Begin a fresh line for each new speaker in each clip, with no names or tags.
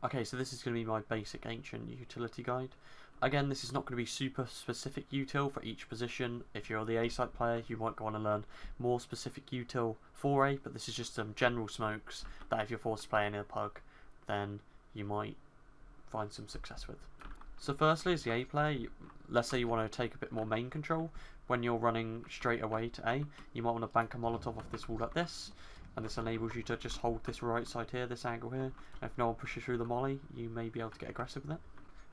Okay, so this is going to be my basic ancient utility guide. Again, this is not going to be super specific util for each position. If you're the A-site player, you might go on and learn more specific util for A, but this is just some general smokes that if you're forced to play any of the pug, then you might find some success with. So firstly, as the A player, let's say you want to take a bit more main control. When you're running straight away to A, you might want to bank a Molotov off this wall like this, and this enables you to just hold this right side here, this angle here, and if no one pushes through the molly, you may be able to get aggressive with it.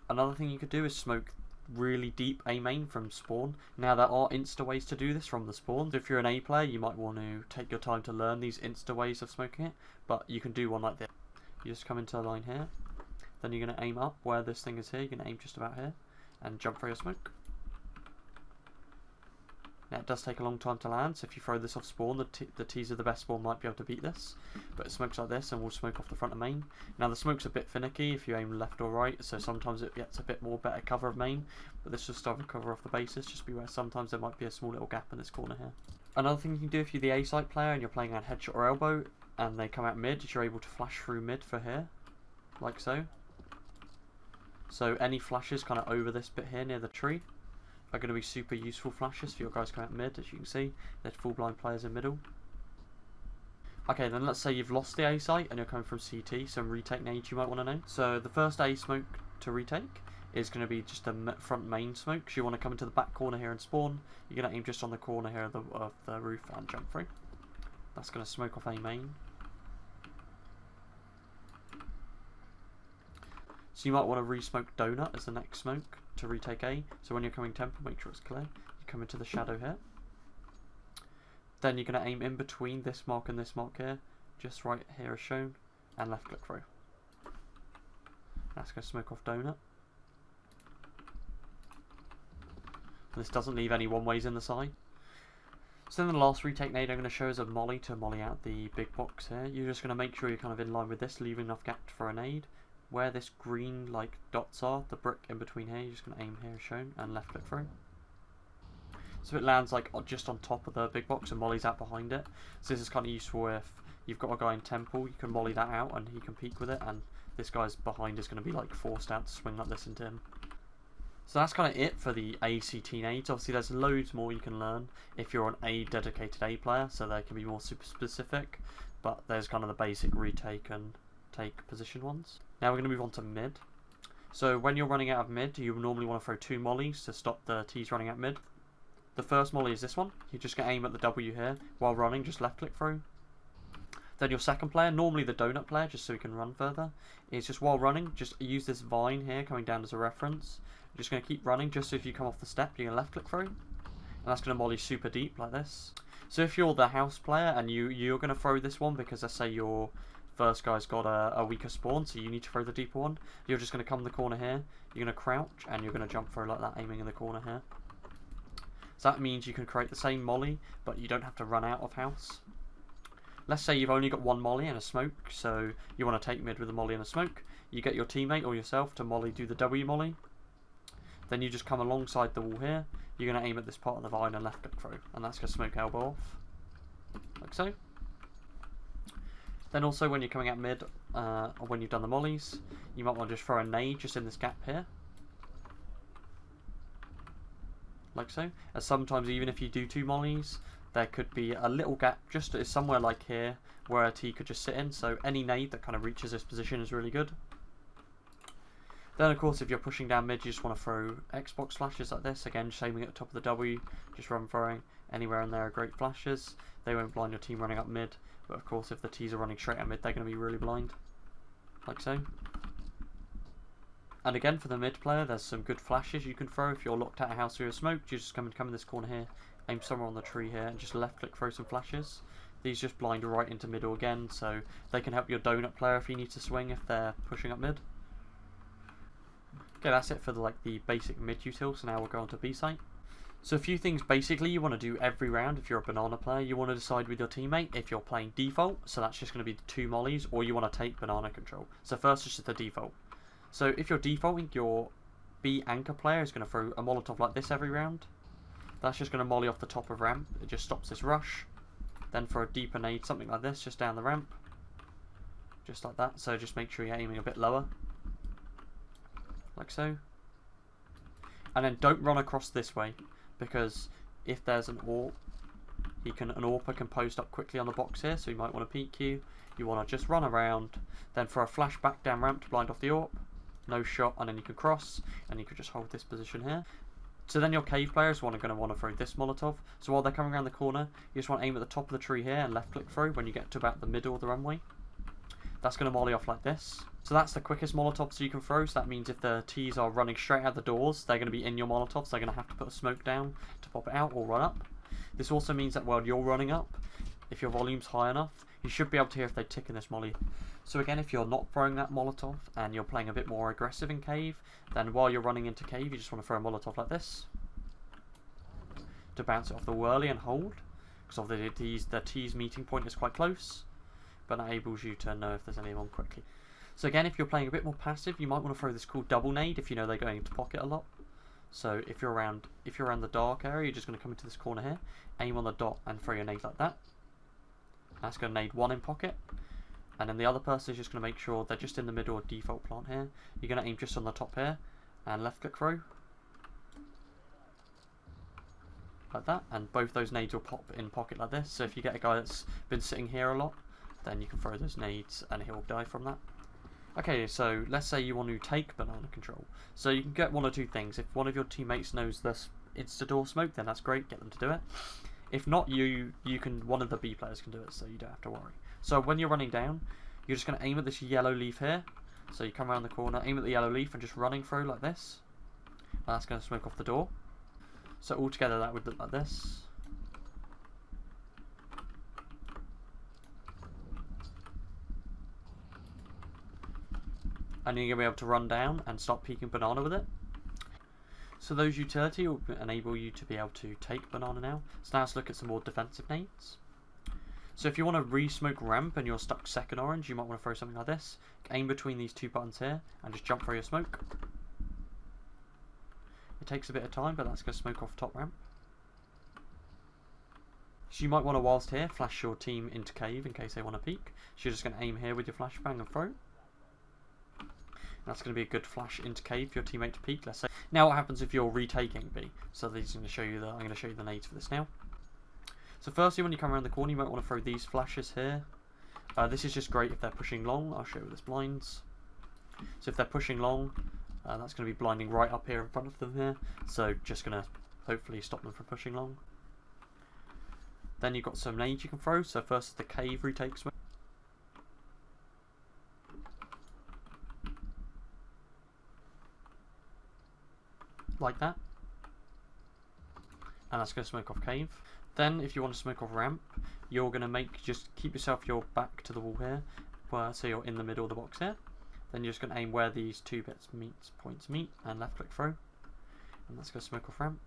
Another thing you could do is smoke really deep A main from spawn. Now there are insta ways to do this from the spawn. So if you're an A player, you might want to take your time to learn these insta ways of smoking it, but you can do one like this. You just come into a line here, then you're going to aim up where this thing is here, you're going to aim just about here, and jump for your smoke. Now it does take a long time to land, so if you throw this off spawn, the T's of the best spawn might be able to beat this. But it smokes like this and will smoke off the front of main. Now the smoke's a bit finicky if you aim left or right, so sometimes it gets a bit more better cover of main, but this will start to cover off the basis, just beware sometimes there might be a small little gap in this corner here. Another thing you can do if you're the A-site player and you're playing on headshot or elbow, and they come out mid, is you're able to flash through mid for here, like so. So any flashes kind of over this bit here near the tree are going to be super useful flashes for your guys coming out mid. As you can see, there's full blind players in middle. Okay, then let's say you've lost the A site and you're coming from CT, some retake nades you might want to know. So the first A smoke to retake is going to be just a front main smoke. So you want to come into the back corner here and spawn. You're going to aim just on the corner here of the roof and jump through. That's going to smoke off A main. So you might want to re-smoke donut as the next smoke to retake A. So when you're coming temple, make sure it's clear. You come into the shadow here. Then you're going to aim in between this mark and this mark here, just right here as shown, and left click through. That's going to smoke off donut. This doesn't leave any one ways in the side. So then the last retake nade I'm going to show is a molly to molly out the big box here. You're just going to make sure you're kind of in line with this, leaving enough gap for a nade. Where this green like dots are, the brick in between here, you're just going to aim here as shown and left click through. So it lands like just on top of the big box and mollies out behind it. So this is kind of useful if you've got a guy in temple, you can molly that out and he can peek with it, and this guy's behind is going to be like forced out to swing like this into him. So that's kind of it for the ACT nades. Obviously there's loads more you can learn if you're an A dedicated A player, so they can be more super specific, but there's kind of the basic retake and take position ones. Now we're going to move on to mid. So when you're running out of mid, you normally want to throw 2 mollies to stop the T's running out mid. The first molly is this one. You're just going to aim at the W here while running, just left click through. Then your second player, normally the donut player, just so he can run further, is just while running, just use this vine here coming down as a reference. You're just going to keep running, just so if you come off the step, you're going to left click through. And that's going to molly super deep like this. So if you're the house player and you're going to throw this one because let's say your first guy's got a weaker spawn, so you need to throw the deeper one, you're just going to come in the corner here, you're going to crouch, and you're going to jump through like that, aiming in the corner here. So that means you can create the same molly, but you don't have to run out of house. Let's say you've only got one molly and a smoke, so you want to take mid with a molly and a smoke. You get your teammate or yourself to molly, do the W molly. Then you just come alongside the wall here, you're going to aim at this part of the vine and left click through, and that's going to smoke elbow off, like so. Then also when you're coming out mid, or when you've done the mollies, you might want to just throw a nade just in this gap here. Like so. As sometimes even if you do 2 mollies, there could be a little gap just somewhere like here where a T could just sit in, so any nade that kind of reaches this position is really good. Then of course if you're pushing down mid, you just want to throw Xbox flashes like this, again just aiming at the top of the W, just run throwing. Anywhere in there are great flashes. They won't blind your team running up mid, but of course if the T's are running straight at mid, they're going to be really blind, like so. And again for the mid player, there's some good flashes you can throw. If you're locked out of house or you're smoked, you just come in this corner here, aim somewhere on the tree here, and just left click throw some flashes. These just blind right into middle again, so they can help your donut player if he needs to swing if they're pushing up mid. Okay, that's it for the basic mid util, so now we'll go on to B site. So a few things basically you want to do every round if you're a banana player. You want to decide with your teammate if you're playing default, so that's just going to be the 2 mollies, or you want to take banana control. So first it's just the default. So if you're defaulting, your B anchor player is going to throw a Molotov like this every round. That's just going to molly off the top of ramp. It just stops this rush. Then for a deeper nade, something like this, just down the ramp. just like that. So just make sure you're aiming a bit lower, like so. And then don't run across this way, because if there's an AWP, an AWPer can post up quickly on the box here, so he might want to peek you. You want to just run around, then throw a flash back down ramp to blind off the AWP, no shot, and then you can cross, and you can just hold this position here. So then your cave players going to want to throw this Molotov. So while they're coming around the corner, you just want to aim at the top of the tree here and left click through when you get to about the middle of the runway. That's going to molly off like this. So that's the quickest Molotovs you can throw. So that means if the T's are running straight out the doors, they're going to be in your Molotovs. They're going to have to put a smoke down to pop it out or run up. This also means that while you're running up, if your volume's high enough, you should be able to hear if they tick in this molly. So again, if you're not throwing that Molotov and you're playing a bit more aggressive in cave, then while you're running into cave, you just want to throw a Molotov like this to bounce it off the whirly and hold, because obviously the T's meeting point is quite close, but that enables you to know if there's anyone quickly. So again, if you're playing a bit more passive, you might want to throw this cool double nade if you know they're going into pocket a lot. So if you're around the dark area, you're just going to come into this corner here, aim on the dot and throw your nade like that. That's going to nade one in pocket, and then the other person is just going to make sure they're just in the middle of default plant here. You're going to aim just on the top here and left click throw like that, and both those nades will pop in pocket like this. So if you get a guy that's been sitting here a lot, then you can throw those nades and he'll die from that. Okay, so let's say you want to take banana control. So you can get one or two things. If one of your teammates knows this insta-door smoke, then that's great, get them to do it. If not, one of the B players can do it, so you don't have to worry. So when you're running down, you're just going to aim at this yellow leaf here. So you come around the corner, aim at the yellow leaf and just running through like this. And that's going to smoke off the door. So altogether that would look like this. And you're going to be able to run down and start peeking banana with it. So those utility will enable you to be able to take banana now. So now let's look at some more defensive nades. So if you want to re-smoke ramp and you're stuck second orange, you might want to throw something like this. Aim between these two buttons here and just jump through your smoke. It takes a bit of time, but that's going to smoke off top ramp. So you might want to, whilst here, flash your team into cave in case they want to peek. So you're just going to aim here with your flashbang and throw. That's going to be a good flash into cave for your teammate to peek, let's say. Now what happens if you're retaking B? So I'm going to show you the nades for this now. So firstly, when you come around the corner, you might want to throw these flashes here. This is just great if they're pushing long. I'll show you with this blinds. So if they're pushing long, that's going to be blinding right up here in front of them here. So just going to hopefully stop them from pushing long. Then you've got some nades you can throw. So first is the cave retake smoke. Like that. And that's going to smoke off cave. Then if you want to smoke off ramp, you're going to just keep your back to the wall here, so you're in the middle of the box here. Then you're just going to aim where these two points meet and left click through. And that's going to smoke off ramp.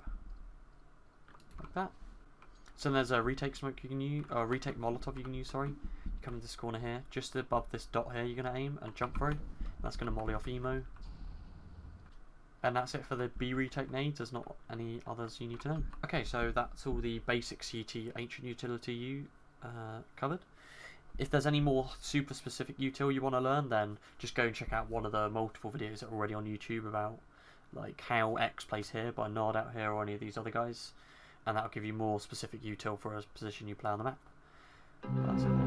Like that. So there's a retake smoke you can use, or retake Molotov you can use, sorry. You come to this corner here, just above this dot here you're going to aim and jump through. That's going to molly off emo. And that's it for the B retake nades. There's not any others you need to know. Okay, so that's all the basic CT ancient utility you covered. If there's any more super specific util you want to learn, then just go and check out one of the multiple videos that are already on YouTube about like how X plays here by Nard out here or any of these other guys, and that'll give you more specific util for a position you play on the map. But that's it.